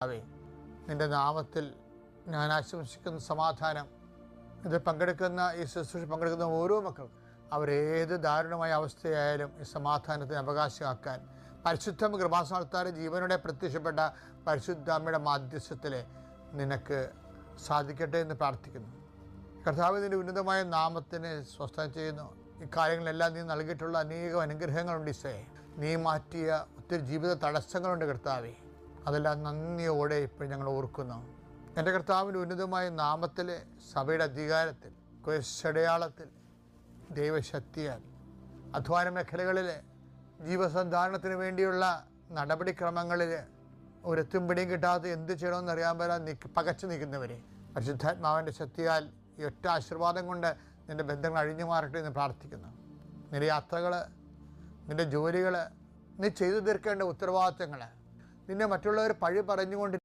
Away നിൻ്റെ നാമത്തിൽ ഞാൻ ആശംസിക്കുന്ന സമാധാനം ഇത് പങ്കെടുക്കുന്ന ഈ ശുശ്രൂഷ പങ്കെടുക്കുന്ന ഓരോ മക്കൾക്കും അവരേത് ദാരുണമായ അവസ്ഥയായാലും ഈ സമാധാനത്തിന് അവകാശമാക്കാൻ പരിശുദ്ധ കൃപാസനത്താൽ ജീവനോടെ പ്രത്യക്ഷപ്പെട്ട പരിശുദ്ധ അമ്മയുടെ മാധ്യസ്ഥത്തിൽ നിനക്ക് സാധിക്കട്ടെ എന്ന് പ്രാർത്ഥിക്കുന്നു. കർത്താവ് നിൻ്റെ ഉന്നതമായ നാമത്തിന് സ്വസ്ഥം ചെയ്യുന്നു. ഈ കാര്യങ്ങളെല്ലാം നീ നൽകിയിട്ടുള്ള അനേകം അനുഗ്രഹങ്ങളുണ്ട് ഈശോയെ. നീ മാറ്റിയ ഒത്തിരി ജീവിത തടസ്സങ്ങളുണ്ട് കർത്താവേ. അതെല്ലാം നന്ദിയോടെ ഇപ്പോൾ ഞങ്ങൾ ഓർക്കുന്നു. എൻ്റെ കർത്താവിൻ്റെ ഉന്നതമായ നാമത്തിൽ സഭയുടെ അധികാരത്തിൽ കുരിശടയാളത്തിൽ ദൈവശക്തിയാൽ അധ്വാന മേഖലകളിൽ ജീവസന്ധാരണത്തിന് വേണ്ടിയുള്ള നടപടിക്രമങ്ങളിൽ ഒരെത്തും പിടിയും കിട്ടാതെ എന്ത് ചെയ്യണമെന്ന് അറിയാൻ വരാൻ പകച്ചു നിൽക്കുന്നവരെ പരിശുദ്ധാത്മാവിൻ്റെ ശക്തിയാൽ ഈ ഒറ്റ ആശീർവാദം കൊണ്ട് നിൻ്റെ ബന്ധങ്ങൾ അഴിഞ്ഞു മാറട്ടെ എന്ന് പ്രാർത്ഥിക്കുന്നു. നിൻ്റെ യാത്രകൾ, നിൻ്റെ ജോലികൾ, നീ ചെയ്തു തീർക്കേണ്ട ഉത്തരവാദിത്തങ്ങൾ, നിന്നെ മറ്റുള്ളവർ പഴി പറഞ്ഞുകൊണ്ട്